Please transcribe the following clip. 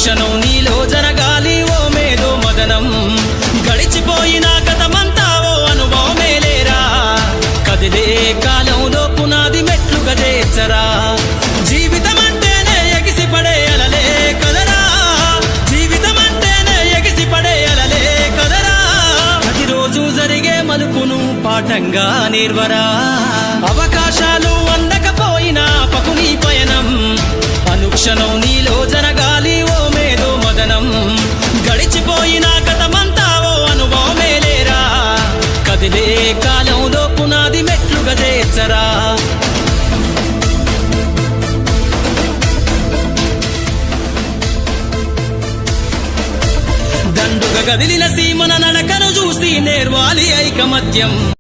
అనుక్షణం నీలో జరగాలి ఓ మేధో మదనం గడిచిపోయిన గతమంతా ఓ అనుభవమేలేరా కదిలే కాలంలో పునాది మెట్లు గజేచ్చరా జీవితం అంటేనే ఎగిసిపడే అలలే కదరా జీవితం అంటేనే ఎగిసిపడే అలలే కదరా ప్రతిరోజు జరిగే మలుపును పాఠంగా నేర్వరా అవకాశాలు అందకపోయినా పకుని పయనం అనుక్షణం నీలో జరగాలి ఓ మేధో మదనం గడిచిపోయిన గతమంతా ఓ అనుభవమేలేరా కదిలే కాలంలో పునాది మెట్లు గజేచ్చరా దండుగ గదిలిన సీమన నడకను చూసి నేర్వాలి ఐకమత్యం